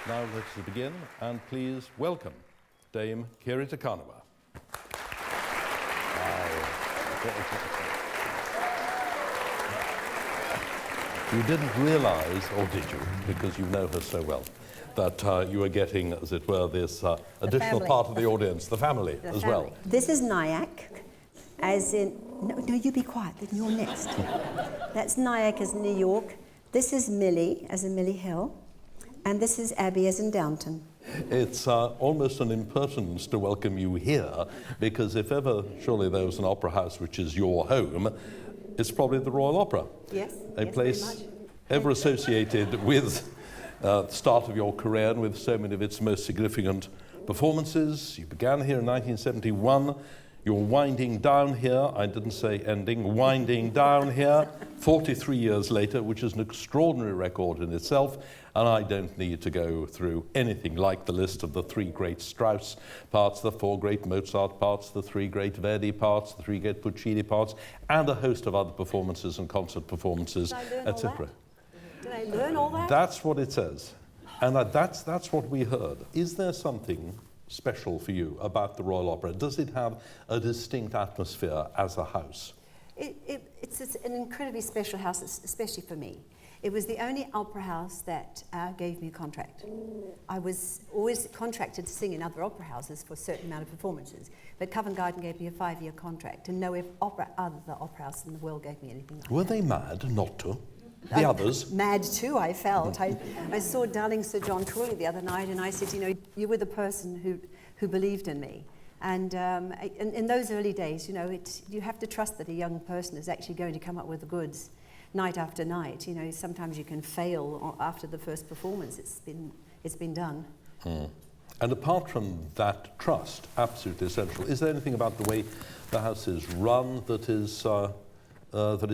Now let's begin, and please welcome Dame Kiri Te Kanawa. You didn't realise, or did you, because you know her so well, that you were getting, as it were, this additional part of the audience, the family as well. This is Nyack, as in... No, you be quiet, then you're next. That's Nyack as in New York. This is Millie, as in Millie Hill. And this is Abby, as in Downton. It's almost an impertinence to welcome you here, because if ever, surely there was an opera house which is your home, it's probably the Royal Opera. Yes, a place ever associated with the start of your career and with so many of its most significant performances. You began here in 1971. You're winding down here, I didn't say ending, winding down here 43 years later, which is an extraordinary record in itself, and I don't need to go through anything like the list of the 3 great Strauss parts, the 4 great Mozart parts, the 3 great Verdi parts, the 3 great Puccini parts, and a host of other performances and concert performances, etc. Did I learn all that? That's what it says, and that's what we heard. Is there something special for you about the Royal Opera? Does it have a distinct atmosphere as a house? It's an incredibly special house, especially for me. It was the only opera house that gave me a contract. I was always contracted to sing in other opera houses for a certain amount of performances, but Covent Garden gave me a 5-year contract, and no other opera house in the world gave me anything like that. Were they mad not to? The others? Mad too, I felt. I saw darling Sir John Tusa the other night, and I said, you know, you were the person who believed in me. And in those early days, you know, you have to trust that a young person is actually going to come up with the goods night after night. You know, sometimes you can fail after the first performance. It's been done. Mm. And apart from that trust, absolutely essential, is there anything about the way the house is run that is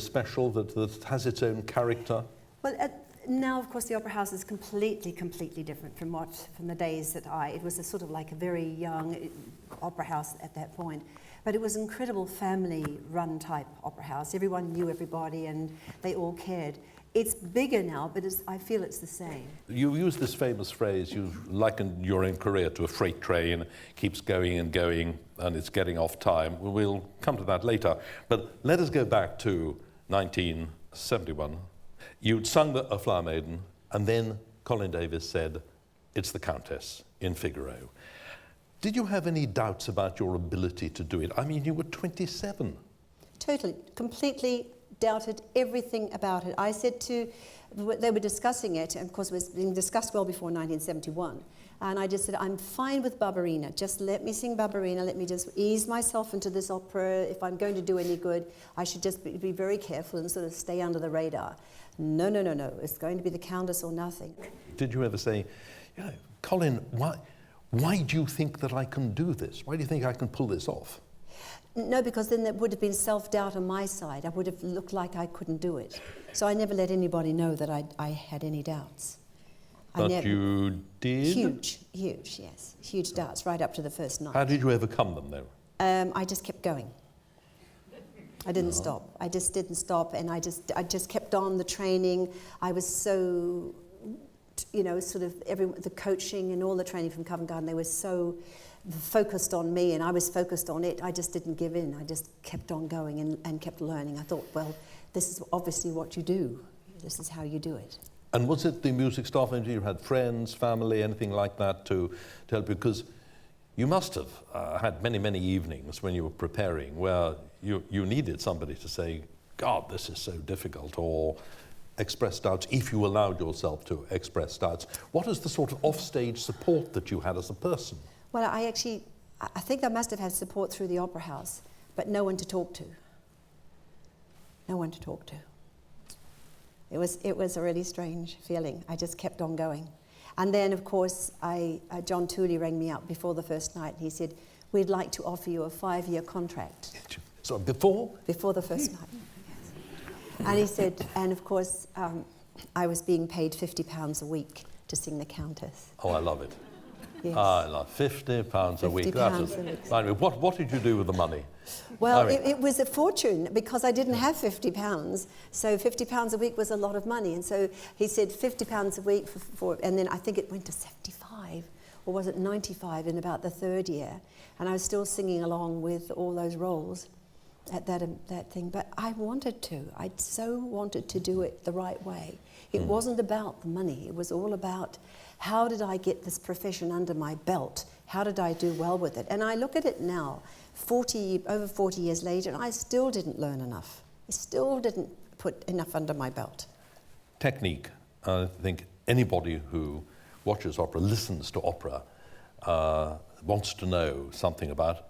special, that has its own character? Well, now, of course, the Opera House is completely different from the days that it was a sort of like a very young opera house at that point. But it was an incredible family-run type opera house. Everyone knew everybody and they all cared. It's bigger now, but I feel it's the same. You use this famous phrase, you likened your own career to a freight train, keeps going and going, and it's getting off time. We'll come to that later. But let us go back to 1971. You'd sung A Flower Maiden, and then Colin Davis said, it's the Countess in Figaro. Did you have any doubts about your ability to do it? I mean, you were 27. Totally, completely doubted everything about it. I said they were discussing it, and of course it was being discussed well before 1971, and I just said, I'm fine with Barbarina, just let me sing Barbarina, let me just ease myself into this opera. If I'm going to do any good, I should just be very careful and sort of stay under the radar. No, it's going to be the Countess or nothing. Did you ever say, you know, Colin, why do you think that I can do this? Why do you think I can pull this off? No, because then there would have been self-doubt on my side. I would have looked like I couldn't do it. So I never let anybody know that I had any doubts. But you did? Huge, yes. Huge doubts right up to the first night. How did you overcome them, though? I just kept going. I didn't stop. I just didn't stop, and I just kept on the training. I was so, you know, sort of the coaching and all the training from Covent Garden, they were so focused on me, and I was focused on it. I just didn't give in. I just kept on going and kept learning. I thought, well, this is obviously what you do. This is how you do it. And was it the music staff? You had friends, family, anything like that to help you? Because you must have had many evenings when you were preparing where you needed somebody to say, God, this is so difficult, or express doubts, if you allowed yourself to express doubts. What is the sort of offstage support that you had as a person? Well, I think I must have had support through the Opera House, but no one to talk to. No one to talk to. It was a really strange feeling. I just kept on going. And then, of course, John Tusa rang me up before the first night, and he said, we'd like to offer you a 5-year contract. So before? Before the first night, yes. And he said, and of course, I was being paid £50 a week to sing the Countess. Oh, I love it. Yes. I love £50 a week. £50 a week. Anyway, what did you do with the money? Well, I mean- it was a fortune because I didn't have £50. So £50 a week was a lot of money. And so he said £50 a week and then I think it went to 75 or was it 95 in about the third year. And I was still singing along with all those roles at that thing. But I wanted to. I so wanted to do it the right way. It wasn't about the money. It was all about how did I get this profession under my belt? How did I do well with it? And I look at it now, over 40 years later, and I still didn't learn enough. I still didn't put enough under my belt. Technique. I think anybody who watches opera, listens to opera, wants to know something about,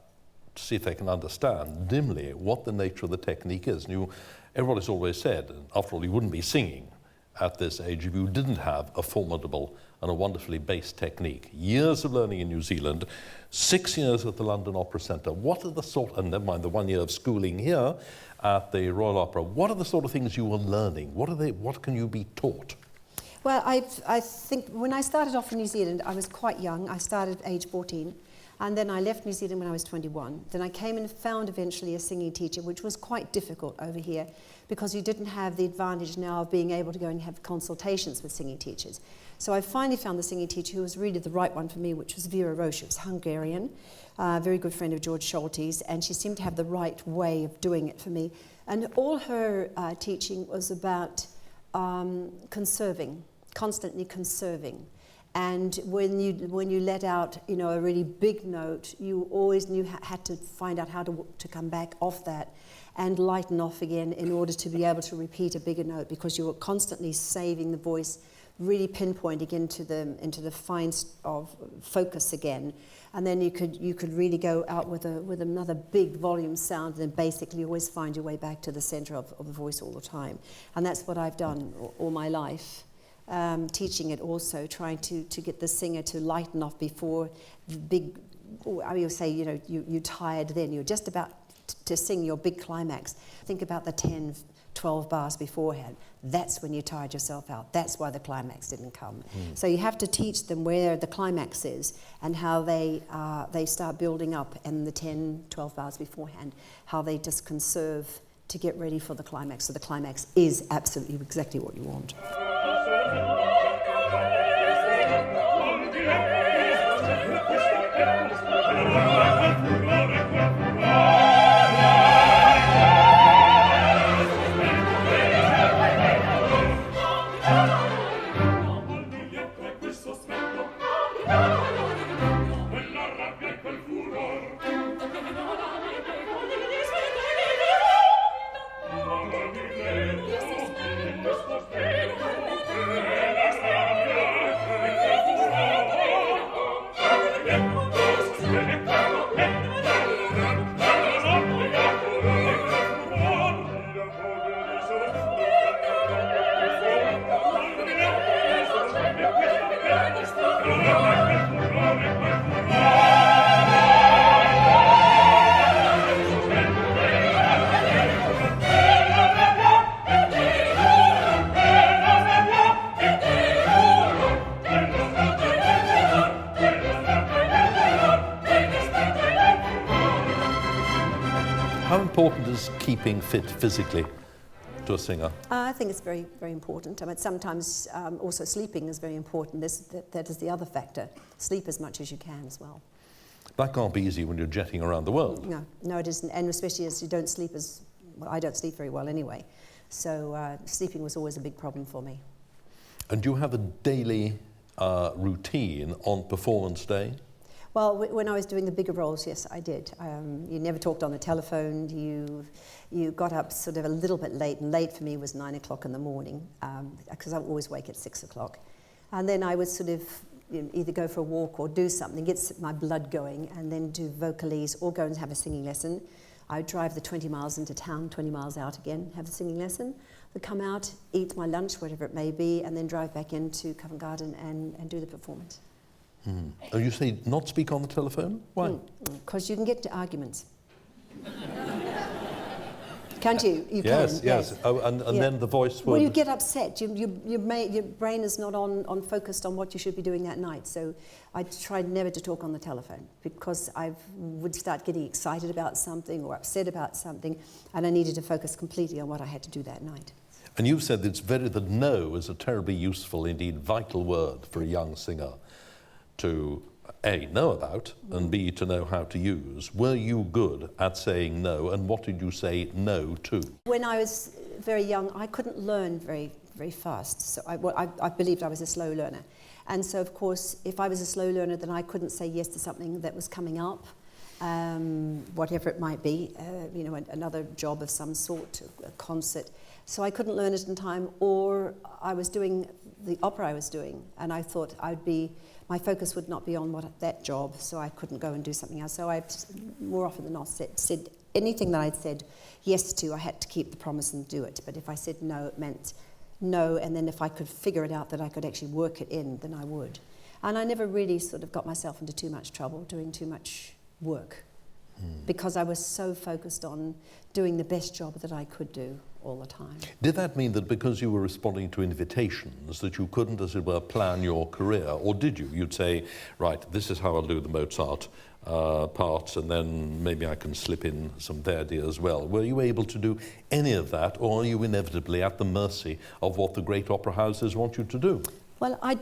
to see if they can understand dimly what the nature of the technique is. And everybody's always said, after all, you wouldn't be singing at this age if you didn't have a formidable and a wonderfully based technique. Years of learning in New Zealand, 6 years at the London Opera Centre. What are the sort, and never mind the 1 year of schooling here at the Royal Opera, what are the sort of things you were learning? What can you be taught? Well, I think when I started off in New Zealand, I was quite young. I started at age 14. And then I left New Zealand when I was 21. Then I came and found eventually a singing teacher, which was quite difficult over here because you didn't have the advantage now of being able to go and have consultations with singing teachers. So I finally found the singing teacher who was really the right one for me, which was Vera Roche. She was Hungarian, a very good friend of George Scholtes, and she seemed to have the right way of doing it for me. And all her teaching was about conserving, constantly conserving. And when you let out, a really big note, you always had to find out how to come back off that and lighten off again in order to be able to repeat a bigger note, because you were constantly saving the voice, really pinpointing into the fine of focus again. And then you could really go out with another big volume sound, and then basically always find your way back to the center of the voice all the time. And that's what I've done all my life. Teaching it also, trying to get the singer to lighten off before the big, I will say, you're tired then, you're just about to sing your big climax. Think about the 10, 12 bars beforehand. That's when you tired yourself out. That's why the climax didn't come. So you have to teach them where the climax is and how they start building up, and the 10, 12 bars beforehand, how they just conserve to get ready for the climax. So the climax is absolutely exactly what you want. How important is keeping fit physically to a singer? I think it's very, very important. I mean, sometimes also sleeping is very important. That is the other factor. Sleep as much as you can as well. That can't be easy when you're jetting around the world. No, it isn't. And especially as you don't sleep well, I don't sleep very well anyway. So sleeping was always a big problem for me. And do you have a daily routine on performance day? Well, when I was doing the bigger roles, yes, I did. You never talked on the telephone. You got up sort of a little bit late, and late for me was 9 o'clock in the morning, because I would always wake at 6 o'clock. And then I would sort of either go for a walk or do something, get my blood going, and then do vocalese or go and have a singing lesson. I would drive the 20 miles into town, 20 miles out again, have a singing lesson. I'd come out, eat my lunch, whatever it may be, and then drive back into Covent Garden and do the performance. Oh, you say not speak on the telephone? Why? Because you can get into arguments. Can't you? You yes, can. yes. Oh, and then the voice would... Well, you get upset. Your brain is not on focused on what you should be doing that night. So I tried never to talk on the telephone because I would start getting excited about something or upset about something, and I needed to focus completely on what I had to do that night. And you've said that no is a terribly useful, indeed vital word for a young singer to A, know about, and B, to know how to use. Were you good at saying no, and what did you say no to? When I was very young, I couldn't learn very, very fast. So I believed I was a slow learner. And so, of course, if I was a slow learner, then I couldn't say yes to something that was coming up, whatever it might be, another job of some sort, a concert. So I couldn't learn it in time, or I was doing the opera I was doing, and I thought my focus would not be on that job, so I couldn't go and do something else. So I, more often than not, said anything that I'd said yes to, I had to keep the promise and do it. But if I said no, it meant no, and then if I could figure it out that I could actually work it in, then I would. And I never really sort of got myself into too much trouble doing too much work, because I was so focused on doing the best job that I could do all the time. Did that mean that because you were responding to invitations that you couldn't, as it were, plan your career? Or did you? You'd say, right, this is how I'll do the Mozart parts, and then maybe I can slip in some Verdi as well. Were you able to do any of that, or are you inevitably at the mercy of what the great opera houses want you to do? Well, I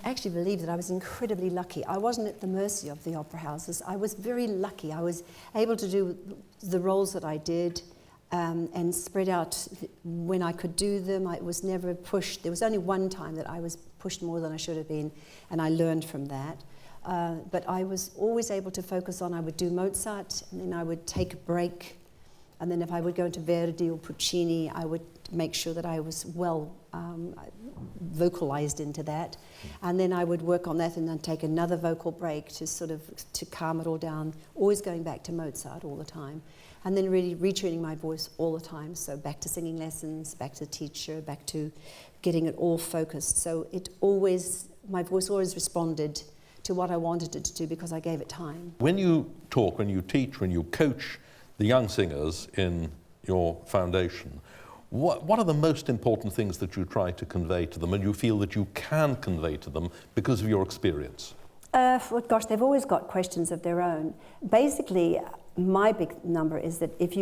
actually believe that I was incredibly lucky. I wasn't at the mercy of the opera houses. I was very lucky. I was able to do the roles that I did, and spread out when I could do them. I was never pushed. There was only one time that I was pushed more than I should have been, and I learned from that. But I was always able to focus on, I would do Mozart, and then I would take a break, and then if I would go into Verdi or Puccini, I would make sure that I was well vocalized into that, and then I would work on that and then take another vocal break to calm it all down, always going back to Mozart all the time. And then really retuning my voice all the time. So back to singing lessons, back to the teacher, back to getting it all focused. So my voice always responded to what I wanted it to do because I gave it time. When you talk, when you teach, when you coach the young singers in your foundation, what are the most important things that you try to convey to them and you feel that you can convey to them because of your experience? Well, gosh, they've always got questions of their own. Basically, my big number is that if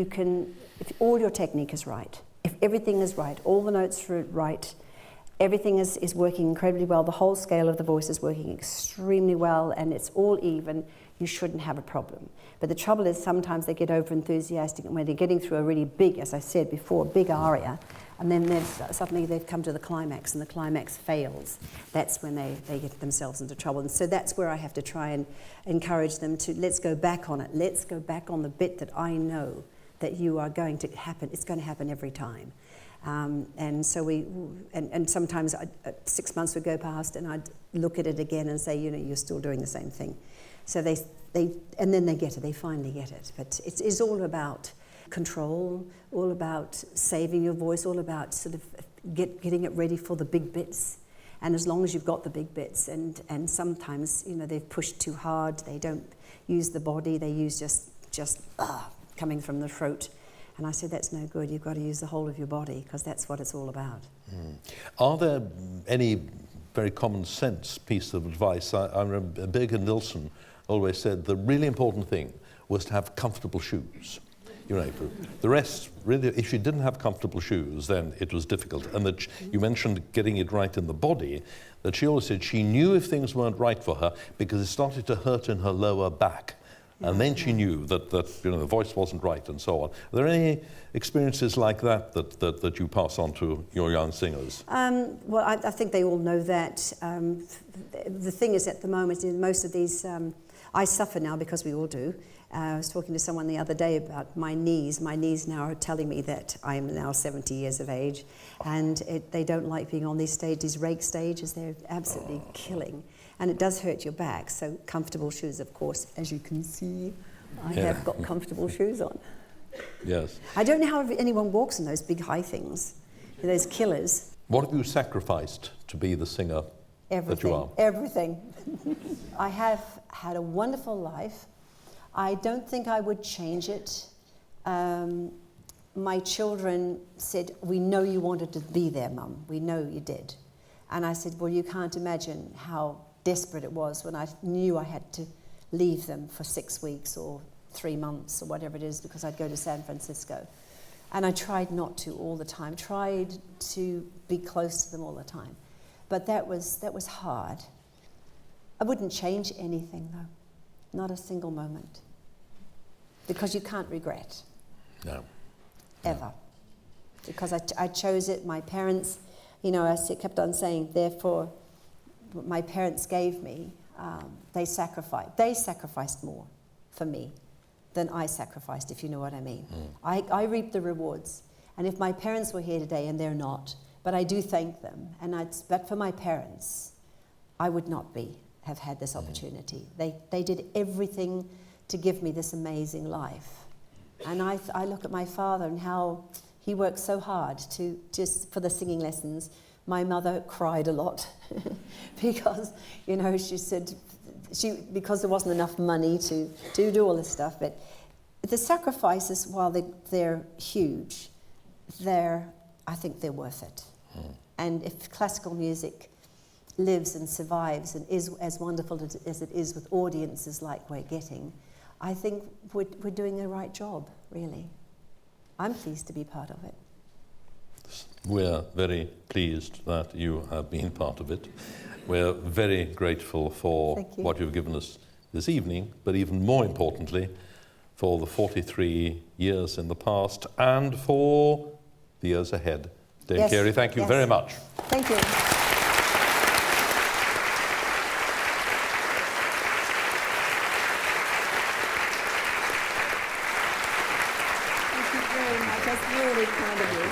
all your technique is right, if everything is right, all the notes are right, everything is working incredibly well, the whole scale of the voice is working extremely well, and it's all even, you shouldn't have a problem. But the trouble is sometimes they get over-enthusiastic, and when they're getting through a really big, as I said before, big aria, and then suddenly they've come to the climax, and the climax fails. That's when they get themselves into trouble. And so that's where I have to try and encourage them to, let's go back on it. Let's go back on the bit that I know that you are going to happen. It's going to happen every time. And so and sometimes 6 months would go past, and I'd look at it again and say, you're still doing the same thing. So and then they get it. They finally get it. But it's all about control, all about saving your voice, all about sort of getting it ready for the big bits. And as long as you've got the big bits, and sometimes they've pushed too hard, they don't use the body, they use just coming from the throat. And I said, that's no good. You've got to use the whole of your body, because that's what it's all about. Are there any very common sense piece of advice? I remember Birgit Nilsson always said the really important thing was to have comfortable shoes. The rest, really, if you didn't have comfortable shoes, then it was difficult. And that you mentioned getting it right in the body, that she always said she knew if things weren't right for her because it started to hurt in her lower back. And then she knew that the voice wasn't right and so on. Are there any experiences like that you pass on to your young singers? Well, I think they all know that. The thing is, at the moment, in most of these, I suffer now because we all do. I was talking to someone the other day about my knees. My knees now are telling me that I am now 70 years of age, and they don't like being on these stages, rake stages. They're absolutely killing. And it does hurt your back, so comfortable shoes, of course, as you can see, I have got comfortable shoes on. Yes. I don't know how anyone walks in those big high things, those killers. What have you sacrificed to be the singer that you are? Everything. I have had a wonderful life. I don't think I would change it. my children said, "We know you wanted to be there, Mum. We know you did." And I said, "Well, you can't imagine how desperate it was when I knew I had to leave them for 6 weeks or 3 months or whatever it is, because I'd go to San Francisco." And I tried not to all the time, tried to be close to them all the time. But that was hard. I wouldn't change anything, though. Not a single moment. Because you can't regret. No. Ever. Because I chose it. My parents, I kept on saying, therefore, what my parents gave me, they sacrificed more for me than I sacrificed, if you know what I mean. I reap the rewards. And if my parents were here today, and they're not, but I do thank them, but for my parents, I would not have had this opportunity. They did everything to give me this amazing life. And I look at my father and how he worked so hard for the singing lessons. My mother cried a lot because, she said, because there wasn't enough money to do all this stuff. But the sacrifices, while they're huge, I think they're worth it. And if classical music lives and survives and is as wonderful as it is with audiences like we're getting, I think we're doing the right job, really. I'm pleased to be part of it. We're very pleased that you have been part of it. We're very grateful for what you've given us this evening, but even more importantly, for the 43 years in the past and for the years ahead. Dame Kiri, thank you very much. Thank you. Thank you very much. That's really kind of you.